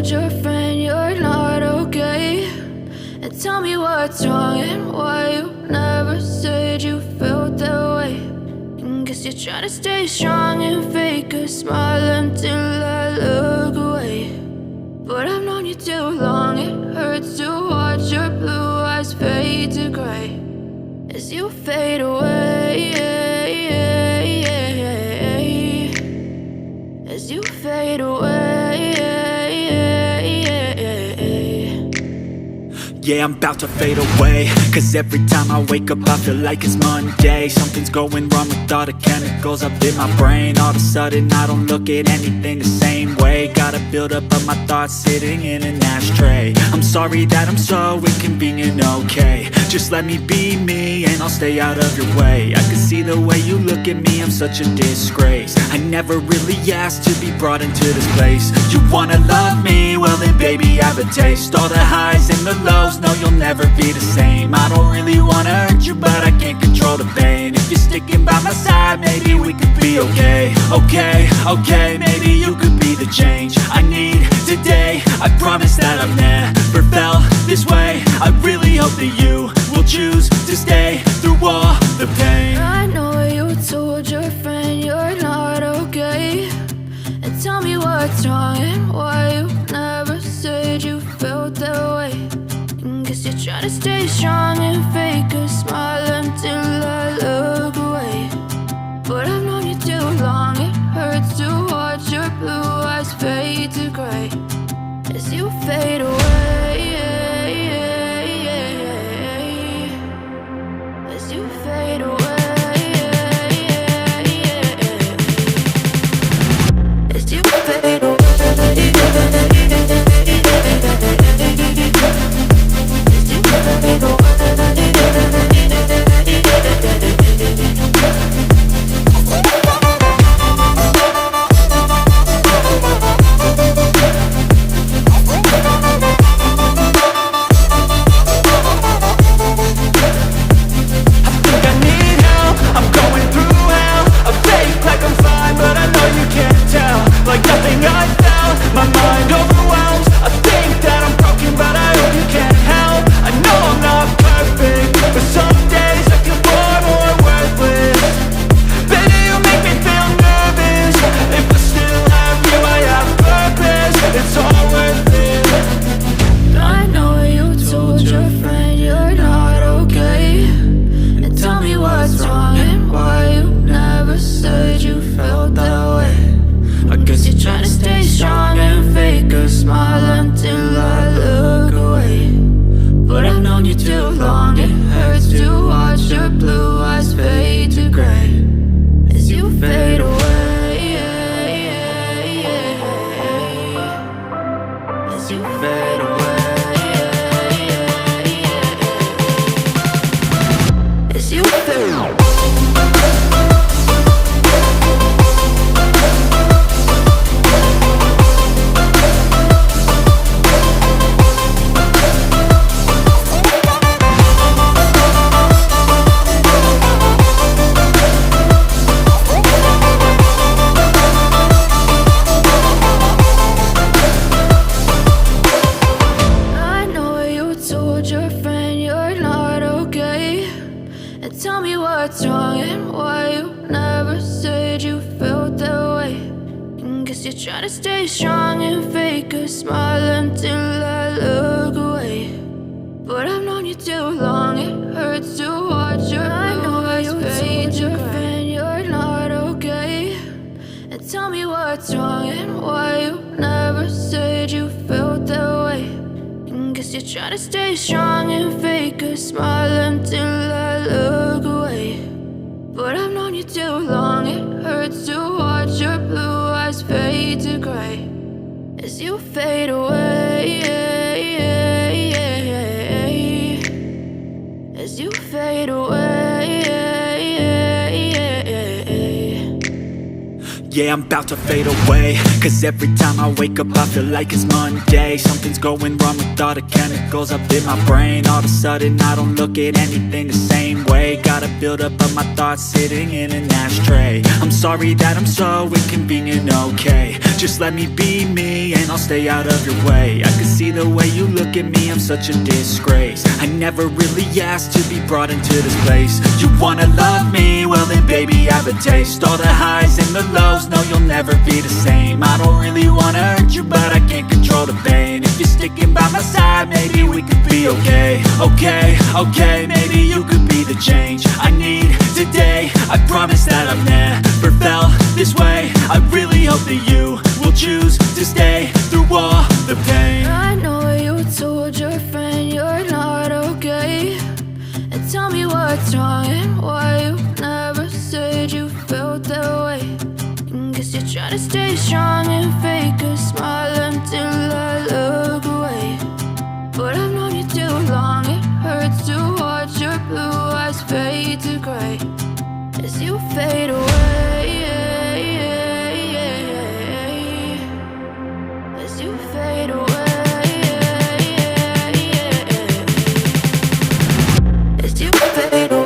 told your friend you're not okay? And tell me what's wrong and why you never said you felt that way. And guess you're trying to stay strong and fake a smile until I look away. But I've known you too long, it hurts to watch your blue eyes fade to gray as you fade away, as you fade away. Yeah, I'm about to fade away, cause every time I wake up I feel like it's Monday. Something's going wrong with all the chemicals up in my brain. All of a sudden I don't look at anything the same way. Got a buildup of my thoughts sitting in an ashtray. I'm sorry that I'm so inconvenient, okay? Just let me be me and I'll stay out of your way. I can see the way you look at me, I'm such a disgrace. I never really asked to be brought into this place. You wanna love me? Well then baby, have a taste. All the highs and the lows, no, you'll never be the same. I don't really wanna hurt you, but I can't control the pain. If you're sticking by my side, maybe we could be okay. Okay, maybe you could be the change I need today. I promise that I've never felt this way. I really hope that you will choose to stay through all the pain. I know you told your friend you're not okay. And tell me what's wrong and why you never said you felt that way. And guess you're trying to stay strong and fake a smile until I look away. But I've known you too long, it hurts to watch your blue eyes fade to gray as you fade away, as you fade away, as you fade away. Yeah, I'm about to fade away, cause every time I wake up I feel like it's Monday. Something's going wrong with all the chemicals up in my brain. All of a sudden I don't look at anything the same way. Gotta build up of my thoughts sitting in an ashtray. I'm sorry that I'm so inconvenient, okay. Just let me be me and I'll stay out of your way. I can see the way you look at me, I'm such a disgrace. I never really asked to be brought into this place. You wanna love me? Well then baby, have a taste. All the highs and the lows, no, you'll never be the same. I don't really wanna hurt you, but I can't control the pain. If you're sticking by my side, maybe we could be okay. Okay, maybe you could be the change I need today. I promise that I've never felt this way. I really hope that you will choose to stay through all the pain. I know you told your friend you're not okay, and tell me what's wrong and why you never said you felt that way. Guess you're trying to stay strong and fake a smile until I look away. But I've known you too long, it hurts to watch your blue eyes fade to gray as you fade away. As you fade away. As you fade away.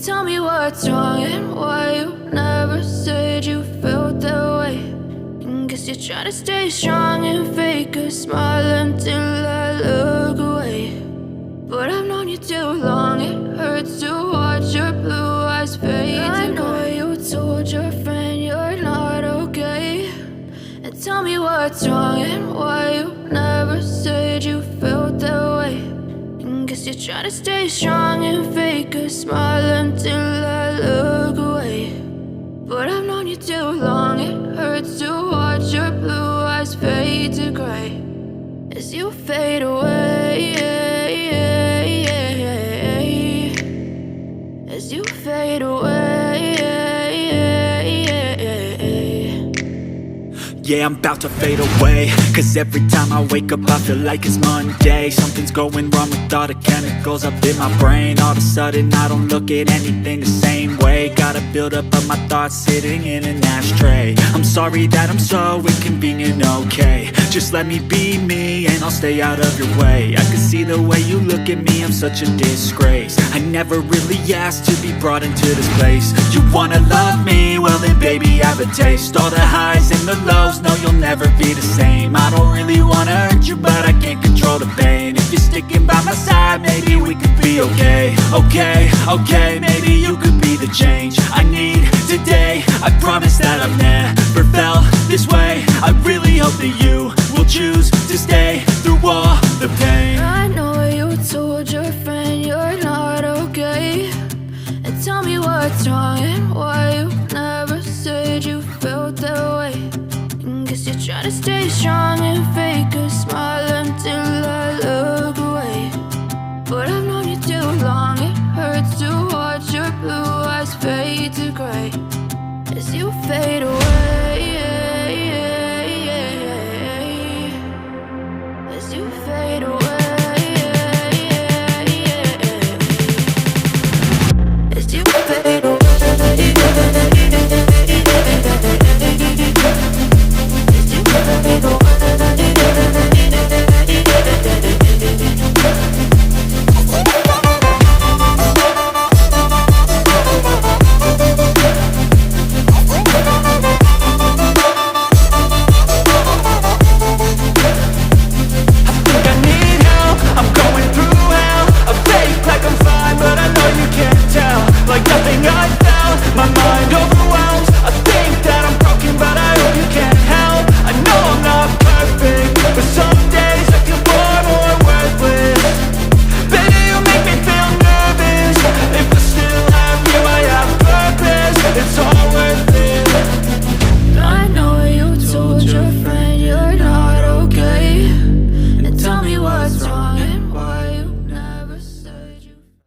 Tell me what's wrong and why you never said you felt that way. Guess you're trying to stay strong and fake a smile until I look away. But I've known you too long, it hurts to watch your blue eyes fade. I know you told your friend you're not okay, and tell me what's wrong and why you never said you felt that way. Guess you're trying to stay strong and fake a smile until I look away. But I've known you too long, it hurts to watch your blue eyes fade to gray as you fade away. As you fade away. Yeah, I'm about to fade away, cause every time I wake up I feel like it's Monday. Something's going wrong with all the chemicals up in my brain. All of a sudden I don't look at anything the same way. Gotta build up of my thoughts sitting in an ashtray. I'm sorry that I'm so inconvenient, okay. Just let me be me and I'll stay out of your way. I can see the way you look at me, I'm such a disgrace. I never really asked to be brought into this place. You wanna love me? Well then baby, have a taste. All the highs and the lows, no, you'll never be the same. I don't really wanna hurt you, but I can't control the pain. If you're sticking by my side, maybe we could be okay. Okay, maybe you could be the change I need today. I promise that I've never felt this way. I really hope that you will choose to stay through all the pain. I know you told okay? And tell me what's wrong and why you never said you felt that way. And guess you're trying to stay strong and fake a smile until I look away. But I've known you too long, it hurts to watch your blue eyes fade to gray as you fade away. As you fade away. As you fade away.